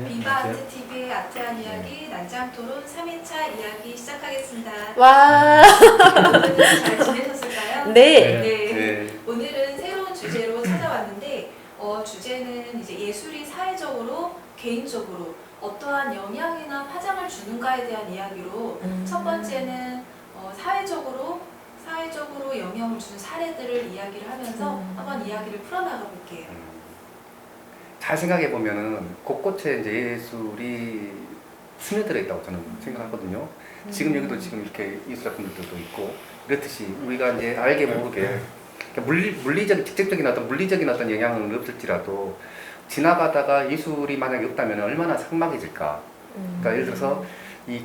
비바 아트 TV의 아트한 이야기 난장 토론 3회차 이야기 시작하겠습니다. 와. 오늘은 잘 지내셨을까요? 네. 네. 오늘은 새로운 주제로 찾아왔는데 주제는 이제 예술이 사회적으로 개인적으로 어떠한 영향이나 파장을 주는가에 대한 이야기로 첫 번째는 사회적으로 영향을 주는 사례들을 이야기를 하면서 한번 이야기를 풀어나가 볼게요. 잘 생각해 보면은 곳곳에 이제 예술이 스며들어 있다고 저는 생각하거든요. 지금 여기도 지금 이렇게 예술 작품들도 있고 이렇듯이 우리가 이제 알게 모르게 물리적 직접적인 물리적인 영향은 없을지라도 지나가다가 예술이 만약에 없다면 얼마나 삭막해질까. 그러니까 예를 들어서 이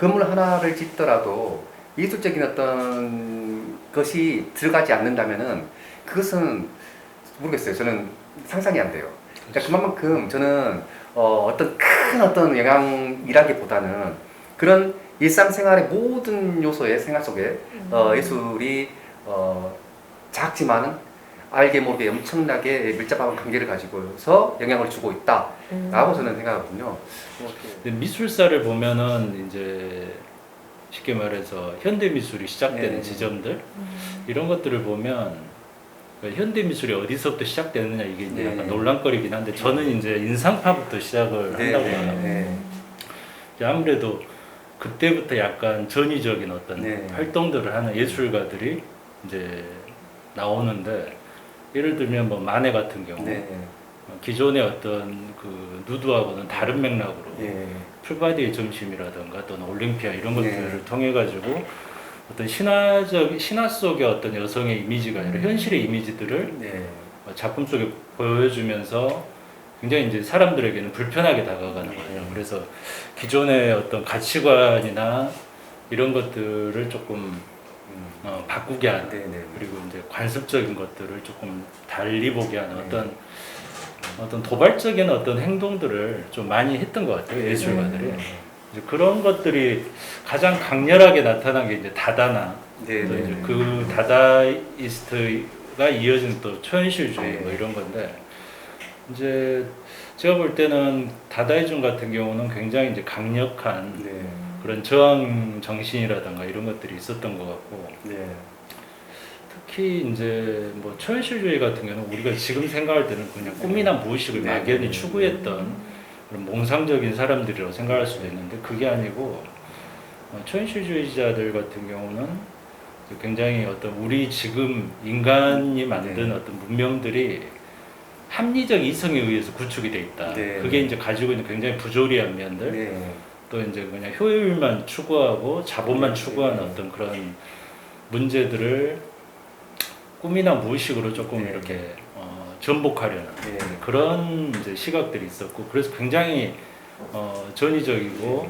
건물 하나를 짓더라도 예술적인 어떤 것이 들어가지 않는다면은 그것은 모르겠어요. 저는 상상이 안 돼요. 그러니까 그만큼 저는 어떤 영향이라기보다는 그런 일상생활의 모든 요소의 생활 속에 예술이 작지만은 알게 모르게 엄청나게 밀접한 관계를 가지고서 영향을 주고 있다라고 저는 생각하거든요. 근데 미술사를 보면은 이제 쉽게 말해서 현대 미술이 시작되는 지점들 이런 것들을 보면 현대 미술이 어디서부터 시작되느냐 이게 이제 약간 논란거리긴 한데 저는 이제 인상파부터 시작을 한다고 하고 아무래도 그때부터 약간 전위적인 어떤 활동들을 하는 예술가들이 이제 나오는데 예를 들면 뭐 마네 같은 경우 기존의 어떤 그 누드하고는 다른 맥락으로 풀바디의 점심이라든가 또는 올림피아 이런 것들을 통해 가지고 어떤 신화 속의 어떤 여성의 이미지가 아니라 현실의 이미지들을 작품 속에 보여주면서 굉장히 이제 사람들에게는 불편하게 다가가는 거예요. 그래서 기존의 어떤 가치관이나 이런 것들을 조금 바꾸게 하는 그리고 이제 관습적인 것들을 조금 달리 보게 하는 어떤 도발적인 어떤 행동들을 좀 많이 했던 것 같아요. 예술가들이. 이제 그런 것들이 가장 강렬하게 나타난 게 이제 다다나 또 이제 그 다다이스트가 이어진 또 초현실주의 뭐 이런 건데 이제 제가 볼 때는 다다이즘 같은 경우는 굉장히 이제 강력한 그런 저항 정신이라든가 이런 것들이 있었던 것 같고 특히 이제 뭐 초현실주의 같은 경우는 우리가 지금 생각할 때는 그냥 꿈이나 무의식을 막연히 추구했던 그런 몽상적인 사람들이라고 생각할 수도 있는데 그게 아니고 초현실주의자들 같은 경우는 굉장히 어떤 우리 지금 인간이 만든 어떤 문명들이 합리적 이성에 의해서 구축이 돼 있다. 그게 이제 가지고 있는 굉장히 부조리한 면들 또 이제 그냥 효율만 추구하고 자본만 추구하는 어떤 그런 문제들을 꿈이나 무의식으로 조금 이렇게 전복하려는 그런 이제 시각들이 있었고 그래서 굉장히 전위적이고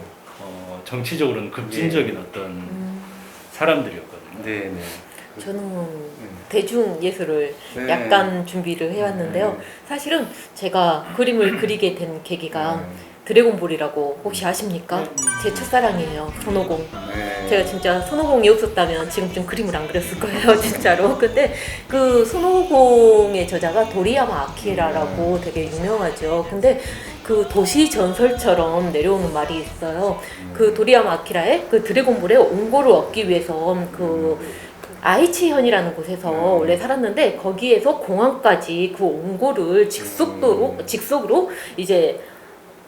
정치적으로는 급진적인 어떤 사람들이었거든요. 저는 대중 예술을 약간 준비를 해왔는데요. 사실은 제가 그림을 그리게 된 계기가 드래곤볼이라고 혹시 아십니까? 제 첫사랑이에요. 손오공. 제가 진짜 손오공이 없었다면 지금쯤 그림을 안 그렸을 거예요. 진짜로. 근데 그 손오공의 저자가 도리야마 아키라라고 되게 유명하죠. 근데 그 도시 전설처럼 내려오는 말이 있어요. 그 도리야마 아키라의 그 드래곤볼의 온고를 얻기 위해서 그 아이치현이라는 곳에서 원래 살았는데 거기에서 공항까지 그 온고를 직속으로 이제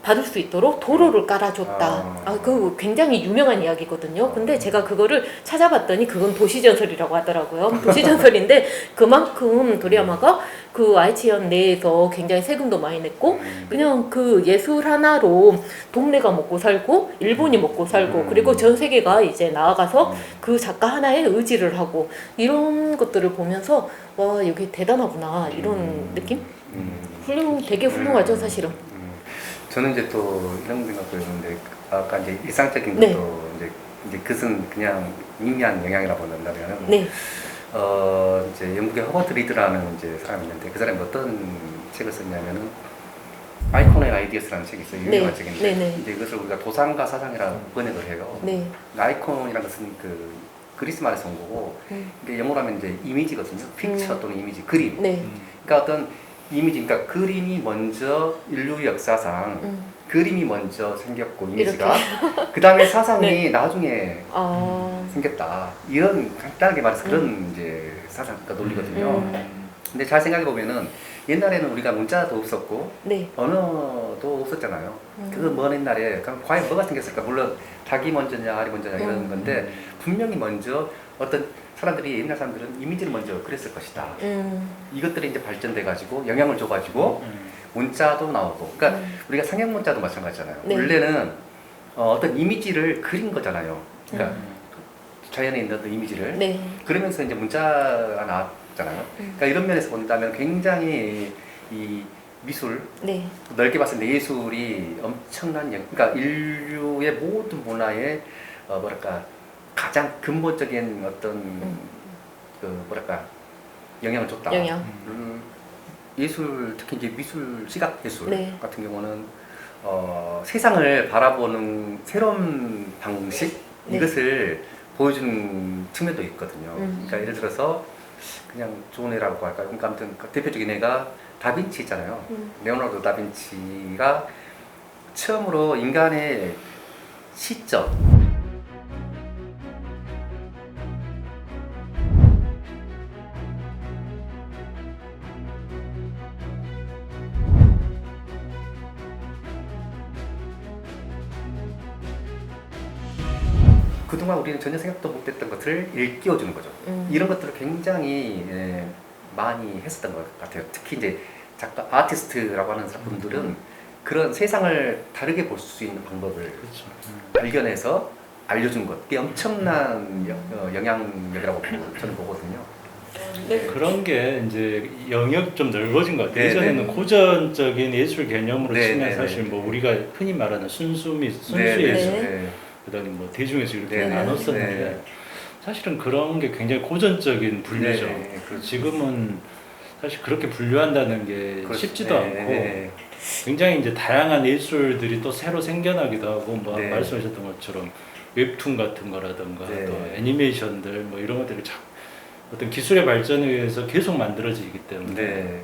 받을 수 있도록 도로를 깔아줬다. 그 굉장히 유명한 이야기거든요. 근데 제가 그거를 찾아봤더니 그건 도시전설이라고 하더라고요. 도시전설인데 그만큼 도리야마가 그 아이치현 내에서 굉장히 세금도 많이 냈고 그냥 그 예술 하나로 동네가 먹고 살고 일본이 먹고 살고 그리고 전 세계가 이제 나아가서 그 작가 하나에 의지를 하고 이런 것들을 보면서 와 여기 대단하구나 이런 느낌? 되게 훌륭하죠 사실은. 저는 이제 또 이런 생각도 했는데 아까 이제 일상적인 것도 이제 그것은 그냥 미미한 영향이라고 본다면 이제 영국의 허버트 리드라는 이제 사람이 있는데 그 사람이 어떤 책을 썼냐면은 아이콘의 아이디어스라는 책이 있어요. 유명한 책인데 이제 이것을 우리가 도상과 사상이라고 번역을 해요. 아이콘이라는 것은 그 그리스 말에서 온 거고 이게 영어로 하면 이제 이미지거든요. 픽처 또는 이미지, 그림. 그러니까 어떤 이미지, 그러니까 그림이 먼저 인류 역사상 그림이 먼저 생겼고 이미지가 그 다음에 사상이 네. 나중에 아, 생겼다. 이런 간단하게 말해서 그런 이제 사상, 그러니까 논리거든요. 근데 잘 생각해 보면은 옛날에는 우리가 문자도 없었고 네. 언어도 없었잖아요. 그 먼 옛날에 그럼 과연 뭐가 생겼을까? 물론 닭이 먼저냐 알이 먼저냐 이런 건데 분명히 먼저 어떤 사람들이 옛날 사람들은 이미지를 먼저 그랬을 것이다. 이것들이 이제 발전돼 가지고 영향을 줘 가지고 문자도 나오고. 그러니까 우리가 상형 문자도 마찬가지잖아요. 네. 원래는 어떤 이미지를 그린 거잖아요. 그러니까 자연에 있는 어떤 이미지를 네. 그러면서 이제 문자가 나왔잖아요. 그러니까 이런 면에서 본다면 굉장히 이 미술 네. 넓게 봤을 때 예술이 엄청난 그러니까 인류의 모든 문화에 뭐랄까 가장 근본적인 어떤 그 뭐랄까 영향을 줬다. 영향. 예술 특히 이제 미술 시각 예술 네. 같은 경우는 세상을 바라보는 새로운 방식 네. 이것을 보여주는 측면도 있거든요. 그러니까 예를 들어서 그냥 좋은 애라고 할까요? 그러니까 아무튼 그 대표적인 애가 다빈치 있잖아요. 레오나르도 다빈치가 처음으로 인간의 시점 그동안 우리는 전혀 생각도 못했던 것을 일깨워주는 거죠. 이런 것들을 굉장히 많이 했었던 것 같아요. 특히 이제 작가, 아티스트라고 하는 분들은 그런 세상을 다르게 볼 수 있는 방법을 그렇죠. 발견해서 알려준 것. 그게 엄청난 영향력이라고 저는 보거든요. 네. 그런 게 이제 영역이 좀 넓어진 것 같아요. 네, 예전에는 네. 고전적인 예술 개념으로 네, 치면 네, 사실 네. 뭐 우리가 흔히 말하는 순수 네, 예술, 네. 그다음에 뭐 대중예술 이렇게 네, 나눴었는데 네. 사실은 그런 게 굉장히 고전적인 분류죠. 네, 그렇죠. 지금은 사실 그렇게 분류한다는 게 그렇죠. 쉽지도 네, 않고 네. 굉장히 이제 다양한 예술들이 또 새로 생겨나기도 하고 뭐 네. 말씀하셨던 것처럼 웹툰 같은 거라든가 네. 또 애니메이션들 뭐 이런 것들이 어떤 기술의 발전에 의해서 계속 만들어지기 때문에 네.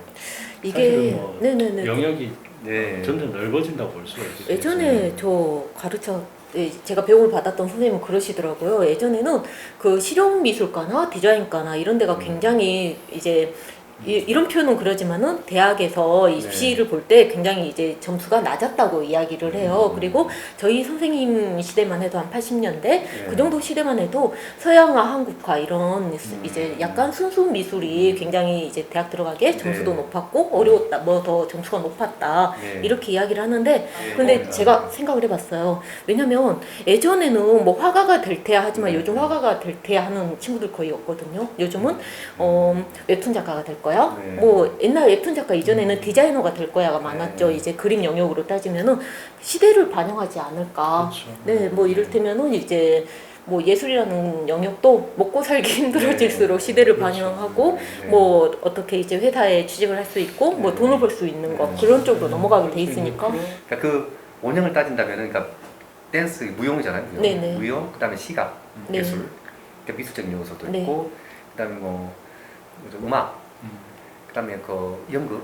이게 사실은 뭐 네네네. 영역이 네. 점점 넓어진다고 볼 수가 있겠죠. 예전에 저 제가 배움을 받았던 선생님은 그러시더라고요. 예전에는 그 실용 미술과나 디자인과나 이런 데가 굉장히 이제 이런 표현은 그러지만은 대학에서 입시를 볼 때 굉장히 이제 점수가 낮았다고 이야기를 해요. 그리고 저희 선생님 시대만 해도 한 80년대 그 정도 시대만 해도 서양화, 한국화 이런 이제 약간 순수 미술이 굉장히 이제 대학 들어가기에 점수도 네. 높았고 어려웠다, 뭐 더 점수가 높았다 네. 이렇게 이야기를 하는데 네. 근데 제가 생각을 해봤어요. 왜냐면 예전에는 뭐 화가가 될 테야 하지만 요즘 화가가 될 테야 하는 친구들 거의 없거든요. 요즘은 웹툰 작가가 될 거야. 네. 뭐 옛날 웹툰 작가 이전에는 디자이너가 될 거야가 많았죠. 네. 이제 그림 영역으로 따지면은 시대를 반영하지 않을까. 그렇죠. 네, 뭐 이를테면은 이제 뭐 예술이라는 영역도 먹고 살기 힘들어질수록 네. 시대를 그렇죠. 반영하고 네. 뭐 어떻게 이제 회사에 취직을 할 수 있고 뭐 네. 돈을 벌 수 있는 것 그런 쪽으로 넘어가게 돼 있으니까. 그러니까 그 원형을 따진다면은 그러니까 댄스 무용이잖아요. 무용, 네네. 무용 그다음에 시각 네. 예술 그러니까 미술적인 요소도 네. 있고 그다음에 뭐 음악 그다음에 그 연극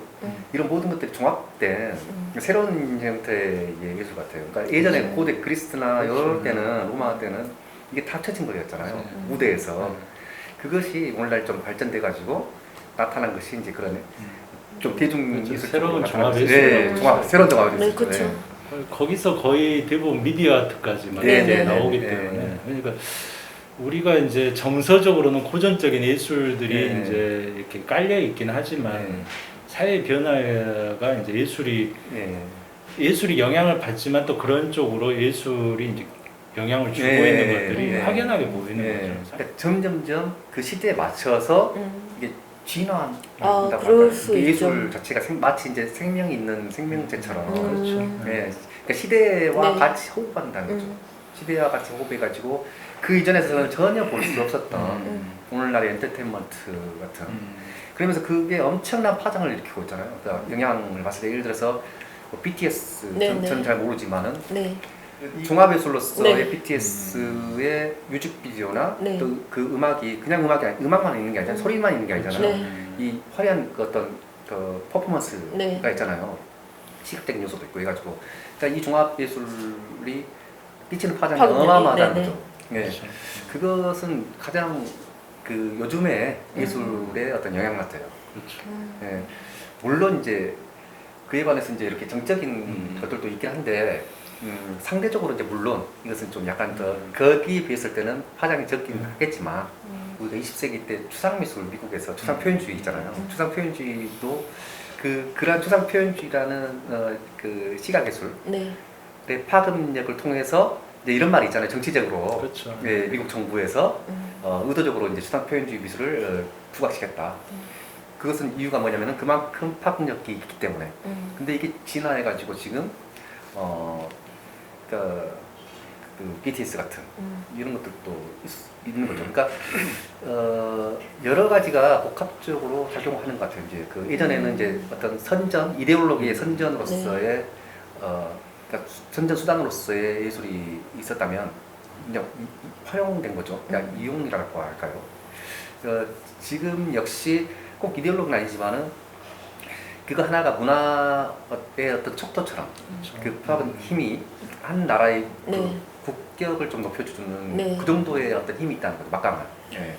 이런 모든 것들이 종합된 새로운 형태의 예술 같아요. 그러니까 예전에 고대 그리스나 이럴 때는 로마 때는 이게 다 합쳐진 거였잖아요. 무대에서 그것이 오늘날 좀 발전돼 가지고 나타난 것이 이제 그런 좀 대중 그렇죠. 예술 새로운 나타난 종합 것이- 예술. 네, 새로운 종합 예술. 네, 그렇죠. 거기서 거의 대부분 미디어 아트까지만 네, 이제 네, 나오기 네, 때문에 네. 그러니까 우리가 이제 정서적으로는 고전적인 예술들이 네. 이제 이렇게 깔려 있긴 하지만 네. 사회 변화가 이제 예술이 영향을 받지만 또 그런 쪽으로 예술이 이제 영향을 주고 네, 있는 것들이 네. 확연하게 보이는 네. 거죠. 그러니까 점점점 그 시대에 맞춰서 이게 진화한다고 아, 그럴 수 이게 있죠. 예술 자체가 마치 이제 생명이 있는 생명체처럼 그렇죠. 네. 그러니까 시대와 네. 같이 호흡한다는 거죠. 시대와 같이 호흡해가지고 그 이전에서는 전혀 볼 수 없었던 오늘날의 엔터테인먼트 같은 그러면서 그게 엄청난 파장을 일으키고 있잖아요. 그러니까 영향을 봤을 때 예를 들어서 뭐 BTS 네, 저는 네. 잘 모르지만은 네. 종합예술로서의 네. BTS의 뮤직비디오나 네. 또 그 음악이 그냥 음악만 있는 게 아니라 소리만 있는 게 아니잖아요. 네. 이 화려한 그 어떤 그 퍼포먼스가 네. 있잖아요. 시각적인 요소도 있고 해가지고 그러니까 이 종합 예술이 끼치는 파장이 파급력이, 어마어마하다는 네네. 거죠. 네. 그렇죠. 그것은 가장 그 요즘의 예술의 어떤 영향 같아요. 그렇죠. 예. 물론 이제 그에 관해서 이제 이렇게 정적인 것들도 있긴 한데 상대적으로 이제 물론 이것은 좀 약간 더 거기에 비했을 때는 파장이 적긴 하겠지만 우리가 20세기 때 추상미술 미국에서 추상표현주의 있잖아요. 추상표현주의도 그러한 추상표현주의라는 그 시각예술의 네. 파급력을 통해서 이제 이런 말이 있잖아요. 정치적으로 그렇죠. 예, 미국 정부에서 의도적으로 이제 추상표현주의 미술을 부각시켰다. 그것은 이유가 뭐냐면은 그만큼 파급력이 있기 때문에. 근데 이게 진화해가지고 지금 그 BTS 같은 이런 것들도 있는 거죠. 그러니까 여러 가지가 복합적으로 작용하는 것 같아요. 이제 그 예전에는 이제 어떤 선전 이데올로기의 선전으로서의 그러니까 선전 수단으로서의 예술이 있었다면 그냥 활용된 거죠. 그냥 이용이라고 할까요? 지금 역시 꼭 이데올로기는 아니지만은 그거 하나가 문화의 어떤 척도처럼 그 파급 힘이 한 나라의 그 네. 국격을 좀 높여주는 네. 그 정도의 어떤 힘이 있다는 거죠. 막강한. 네.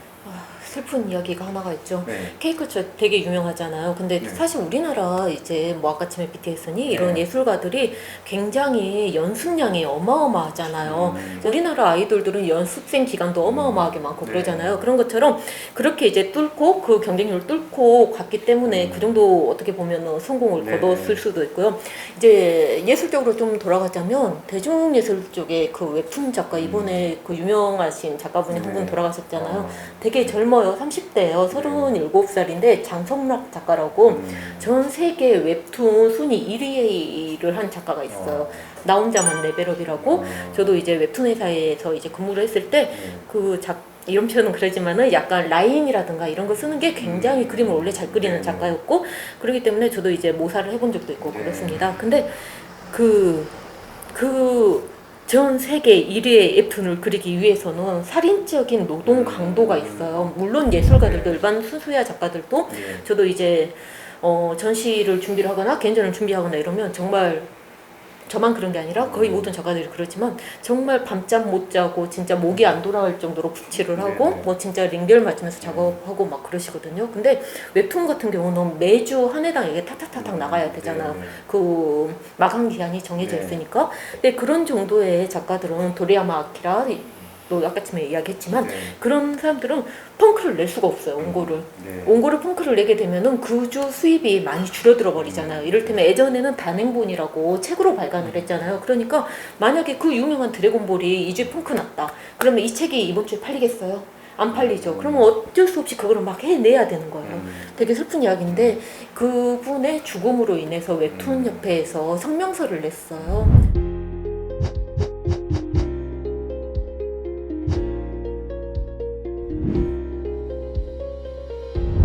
슬픈 이야기가 하나가 있죠. 네. K컬처 되게 유명하잖아요. 근데 네. 사실 우리나라 이제 뭐 아까쯤에 BTS니 이런 네. 예술가들이 굉장히 연습량이 어마어마하잖아요. 우리나라 아이돌들은 연습생 기간도 어마어마하게 많고 네. 그러잖아요. 그런 것처럼 그렇게 이제 뚫고 그 경쟁률을 뚫고 갔기 때문에 그 정도 어떻게 보면 성공을 네. 거뒀을 수도 있고요. 이제 예술적으로 좀 돌아가자면 대중예술 쪽에 그 웹툰 작가 이번에 그 유명하신 작가분이 한 분 돌아가셨잖아요. 되게 젊어요. 30대예요. 37살인데 장성락 작가라고 전 세계 웹툰 순위 1위를 한 작가가 있어요. 나 혼자만 레벨업이라고. 저도 이제 웹툰 회사에서 이제 근무를 했을 때 그 이런 표현은 그러지만은 약간 라인이라든가 이런 거 쓰는 게 굉장히 그림을 원래 잘 그리는 작가였고 그렇기 때문에 저도 이제 모사를 해본 적도 있고 그렇습니다. 근데 전 세계 1위의 웹툰을 그리기 위해서는 살인적인 노동 강도가 있어요. 물론 예술가들도 일반 수수야 작가들도 저도 이제 전시를 준비를 하거나 개인전을 준비하거나 이러면 정말 저만 그런 게 아니라 거의 모든 작가들이 그렇지만 정말 밤잠 못 자고 진짜 목이 안 돌아갈 정도로 붙이를 하고 뭐 진짜 링겔 맞으면서 작업하고 막 그러시거든요. 근데 웹툰 같은 경우는 매주 한 회당 이게 탁탁탁탁 나가야 되잖아요. 그 마감 기한이 정해져 있으니까. 근데 그런 정도의 작가들은 도리야마 아키라 또 아까쯤에 이야기했지만 그런 사람들은 펑크를 낼 수가 없어요. 원고를. 원고를 펑크를 내게 되면은 그 주 수입이 많이 줄어들어 버리잖아요. 이를테면 예전에는 단행본이라고 책으로 발간을 했잖아요. 그러니까 만약에 그 유명한 드래곤볼이 2주에 펑크 났다. 그러면 이 책이 이번 주에 팔리겠어요? 안 팔리죠. 그러면 어쩔 수 없이 그거를 막 해내야 되는 거예요. 되게 슬픈 이야기인데 그분의 죽음으로 인해서 웹툰 협회에서 성명서를 냈어요.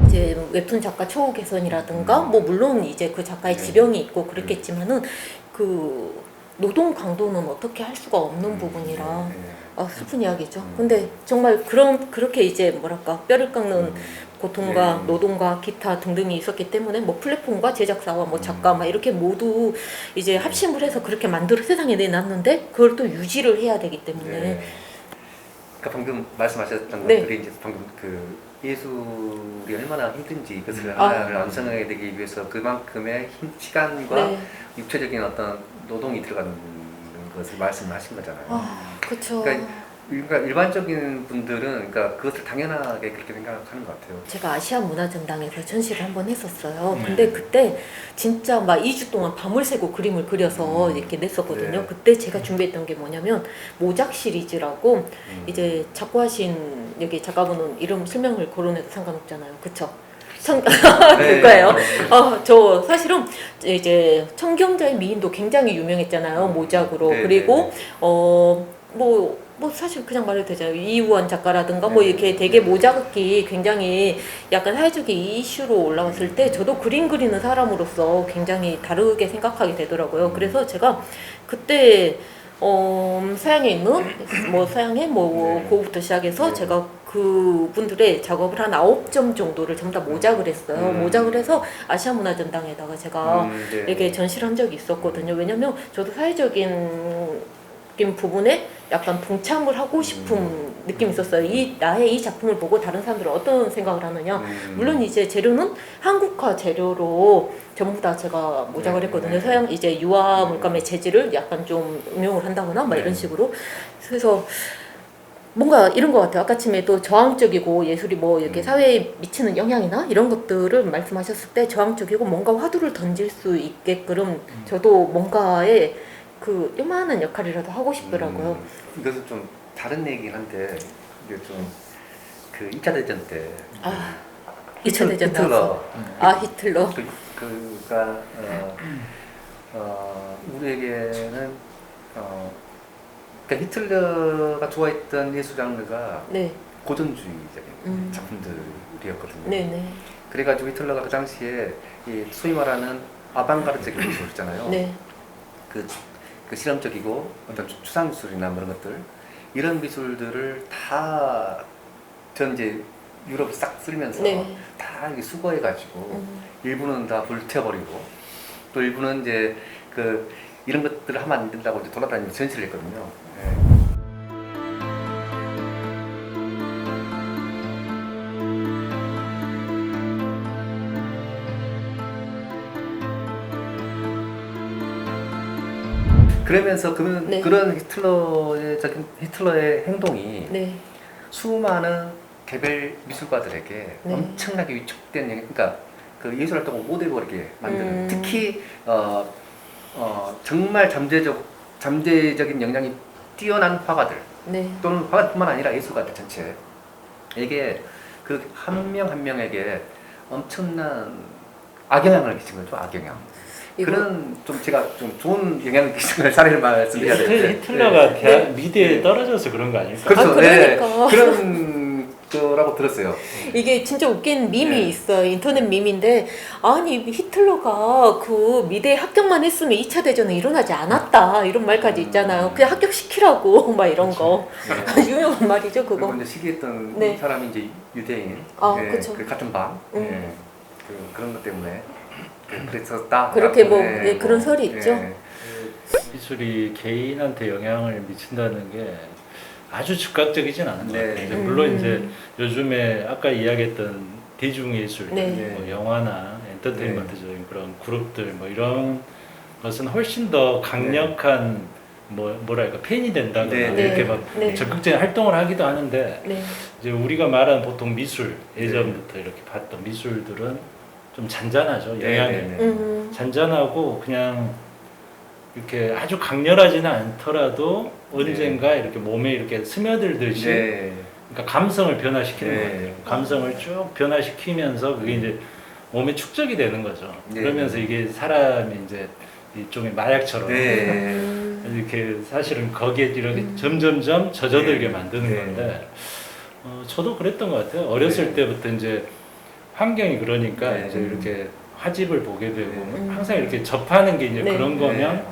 이제 웹툰 작가 처우 개선이라든가 뭐 물론 이제 그 작가의 지령이 있고 그랬겠지만은 그 노동 강도는 어떻게 할 수가 없는 부분이라 슬픈 이야기죠. 근데 정말 그렇게 이제 뭐랄까 뼈를 깎는 고통과 노동과 기타 등등이 있었기 때문에 뭐 플랫폼과 제작사와 뭐 작가 막 이렇게 모두 이제 합심을 해서 그렇게 만들어 세상에 내놨는데 그걸 또 유지를 해야 되기 때문에 그러니까 방금 말씀하셨던 네. 것들이 이제 방금 그 예술이 얼마나 힘든지 그것을 하나를 완성하게 되기 위해서 그만큼의 시간과 육체적인 어떤 노동이 들어가는 것을 말씀하신 거잖아요. 그렇죠. 그러니까 일반적인 분들은 그러니까 그것을 당연하게 그렇게 생각하는 것 같아요. 제가 아시아 문화전당에서 전시를 한번 했었어요. 근데 그때 진짜 막 2주 동안 밤을 새고 그림을 그려서 이렇게 냈었거든요. 그때 제가 준비했던 게 뭐냐면 모작 시리즈라고 이제 작고하신 여기 작가분은 이름 실명을 거론해도 상관없잖아요. 그쵸? 그거예요. 저 사실은 이제 청경자의 미인도 굉장히 유명했잖아요. 모작으로. 그리고 뭐 사실 그냥 말해도 되잖아요. 이우원 작가라든가 뭐 이렇게 되게 모작이 굉장히 약간 사회적인 이슈로 올라왔을 때 저도 그림 그리는 사람으로서 굉장히 다르게 생각하게 되더라고요. 그래서 제가 그때 서양에 있는 뭐 서양의 뭐 고흐부터 시작해서 제가 그분들의 작업을 한 9점 정도를 전부 다 모작을 했어요. 모작을 해서 아시아 문화전당에다가 제가 네. 이렇게 전시를 한 적이 있었거든요. 왜냐면 저도 사회적인 부분에 약간 동참을 하고 싶은 느낌이 있었어요. 나의 이 작품을 보고 다른 사람들은 어떤 생각을 하느냐. 물론 이제 재료는 한국화 재료로 전부 다 제가 모작을 네, 했거든요. 네. 서양 이제 유화 물감의 재질을 약간 좀 응용을 한다거나 막 이런 네. 식으로. 그래서 뭔가 이런 것 같아요. 아까 침에도 저항적이고 예술이 뭐 이렇게 사회에 미치는 영향이나 이런 것들을 말씀하셨을 때 저항적이고 뭔가 화두를 던질 수 있게끔 저도 뭔가의 그 요만한 역할이라도 하고 싶더라고요. 이것은 좀 다른 얘기긴 한데 이게 좀 그 2차 대전 때 아, 2차 대전 히틀러 나왔어. 아, 히틀러. 그가 우리에게는 그러니까 히틀러가 좋아했던 예술 장르가 네. 고전주의적인 작품들이었거든요. 네네. 그래가지고 히틀러가 그 당시에 이 소위 말하는 아방가르드적인 미술 있잖아요. 네. 그 실험적이고 어떤 추상 미술이나 뭐 이런 것들 이런 미술들을 다 전 이제 유럽 싹 쓸면서 네. 다 이렇게 수거해가지고 일부는 다 불태워버리고 또 일부는 이제 그 이런 것들을 하면 안 된다고 이제 돌아다니면서 전시를 했거든요. 네. 그러면서 네. 그런 히틀러의 행동이 네. 수많은 개별 미술가들에게 네. 엄청나게 위축된 그러니까 그 예술 활동을 못 해버리게 만드는 특히 정말 잠재적인 역량이 뛰어난 화가들 네. 또는 화가뿐만 아니라 예술가들 전체에게 그 한 명 한 명에게 엄청난 악영향을 끼친 거죠. 악영향. 그런 좀 제가 좀 좋은 영향을 끼친 사례를 말씀드려야 되는데 히틀러가 네. 미대에 네. 떨어져서 그런 거 아닐까? 그렇죠. 아, 그러니까. 네. 그런 거라고 들었어요. 이게 진짜 웃긴 밈이 네. 있어요. 인터넷 밈인데 아니 히틀러가 그 미대 합격만 했으면 2차 대전은 일어나지 않았다 이런 말까지 있잖아요. 그냥 합격시키라고 막 이런 거. 유명한 말이죠 그거. 그리고 이제 시기했던 네. 사람이 이제 유대인. 아, 예, 그쵸. 그 같은 방. 예, 그런 것 때문에 그랬었다. 그렇게 뭐 예, 예, 그런 설이 있죠. 미술이 개인한테 영향을 미친다는 게 아주 즉각적이진 않은 것 네. 같아요. 이제 물론 이제 요즘에 아까 이야기했던 대중예술, 네. 뭐 영화나 엔터테인먼트적인 그런 그룹들 뭐 이런 것은 훨씬 더 강력한 뭐랄까 팬이 된다거나 네. 이렇게 네. 막 네. 적극적인 활동을 하기도 하는데 네. 이제 우리가 말하는 보통 미술 예전부터 이렇게 봤던 미술들은 좀 잔잔하죠. 네, 영향이 네, 네. 잔잔하고 그냥 이렇게 아주 강렬하지는 않더라도 언젠가 이렇게 몸에 이렇게 스며들듯이 네. 그러니까 감성을 변화시키는 네. 것 같아요. 감성을 쭉 변화시키면서 그게 이제 몸에 축적이 되는 거죠. 네. 그러면서 이게 사람이 이제 일종의 마약처럼 네. 이렇게 사실은 거기에 이렇게 점점점 젖어들게 네. 만드는 네. 건데 저도 그랬던 것 같아요. 어렸을 네. 때부터 이제 환경이 그러니까 네. 이제 이렇게 화집을 보게 되고 네. 항상 이렇게 접하는 게 이제 네. 그런 거면 네.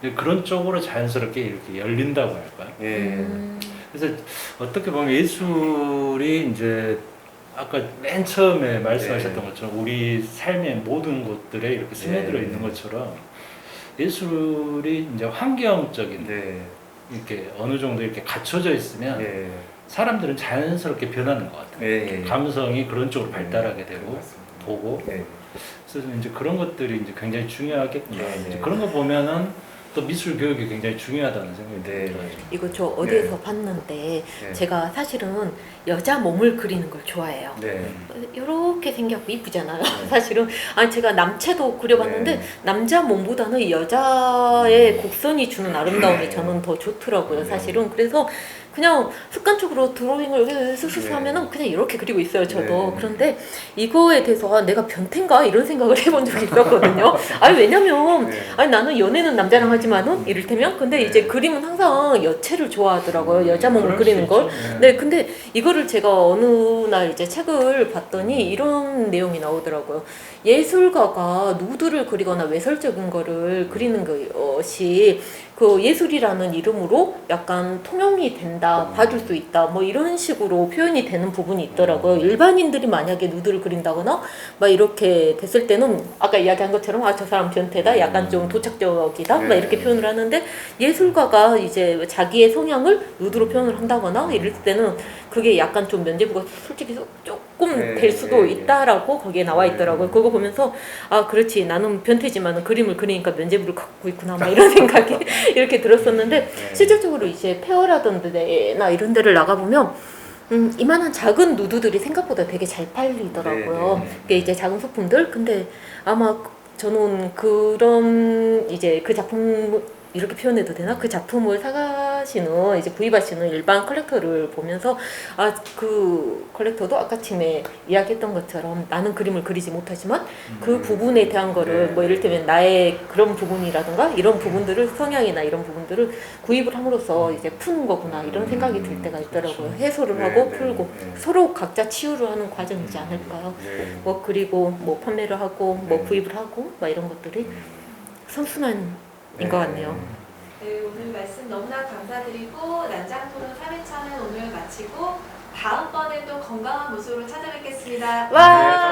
이제 그런 쪽으로 자연스럽게 이렇게 열린다고 할까요? 예. 그래서 어떻게 보면 예술이 이제 아까 맨 처음에 말씀하셨던 네. 것처럼 우리 삶의 모든 곳들에 이렇게 스며들어 네. 있는 것처럼 예술이 이제 환경적인 네. 이렇게 어느 정도 이렇게 갖춰져 있으면 네. 사람들은 자연스럽게 변하는 것 같아요. 네. 감성이 그런 쪽으로 발달하게 네. 되고 맞습니다. 보고 네. 그래서 이제 그런 것들이 이제 굉장히 중요하겠구나. 네. 이제 그런 거 보면은 또 미술 교육이 굉장히 중요하다는 생각이 네. 들어요. 이거 저 어디에서 봤는데 네. 제가 사실은 여자 몸을 그리는 걸 좋아해요. 네. 이렇게 생겼고 이쁘잖아요. 사실은 아니 제가 남체도 그려봤는데 네. 남자 몸보다는 여자의 곡선이 주는 아름다움이 네. 저는 더 좋더라고요. 네. 사실은 그래서 그냥 습관적으로 드로잉을 이렇게 쓱쓱 네. 하면은 그냥 이렇게 그리고 있어요. 저도. 네. 그런데 이거에 대해서 아, 내가 변태인가 이런 생각을 해본 적이 있었거든요. 아니 왜냐면 네. 아니 나는 연애는 남자랑 하지만은 이를테면 근데 네. 이제 그림은 항상 여체를 좋아하더라고요. 여자 몸을 그럴 수 그리는 걸. 있죠. 네, 근데 이거를 제가 어느 날 이제 책을 봤더니 이런 내용이 나오더라고요. 예술가가 누드를 그리거나 외설적인 거를 그리는 것이 그 예술이라는 이름으로 약간 통용이 된다, 봐줄 수 있다, 뭐 이런 식으로 표현이 되는 부분이 있더라고요. 일반인들이 만약에 누드를 그린다거나 막 이렇게 됐을 때는 아까 이야기한 것처럼 아, 저 사람 변태다, 약간 좀 도착적이다, 막 이렇게 표현을 하는데 예술가가 이제 자기의 성향을 누드로 표현을 한다거나 이럴 때는 그게 약간 좀 면죄부가 솔직히 조금 될 수도 있다라고 거기에 나와 있더라고요. 그거 보면서 아, 그렇지, 나는 변태지만 그림을 그리니까 면죄부를 갖고 있구나, 막 이런 생각이 이렇게 들었었는데 실질적으로 이제 페어라던데나 이런 데를 나가보면 이만한 작은 누드들이 생각보다 되게 잘 팔리더라고요. 그게 이제 작은 소품들. 근데 아마 저는 그런 이제 그 작품 이렇게 표현해도 되나? 그 작품을 사가시는 이제 구입하시는 일반 컬렉터를 보면서 아, 그 컬렉터도 아까 팀에 이야기했던 것처럼 나는 그림을 그리지 못하지만 그 부분에 대한 거를 뭐 이를테면 나의 그런 부분이라든가 이런 부분들을 성향이나 이런 부분들을 구입을 함으로써 이제 푸는 거구나 이런 생각이 들 때가 있더라고요. 해소를 하고 풀고 서로 각자 치유를 하는 과정이지 않을까요? 뭐 그리고 뭐 판매를 하고 뭐 구입을 하고 막 이런 것들이 선순환인 것 같네요. 네, 오늘 말씀 너무나 감사드리고 난장토론 3회차는 오늘 마치고 다음번에 또 건강한 모습으로 찾아뵙겠습니다. 와!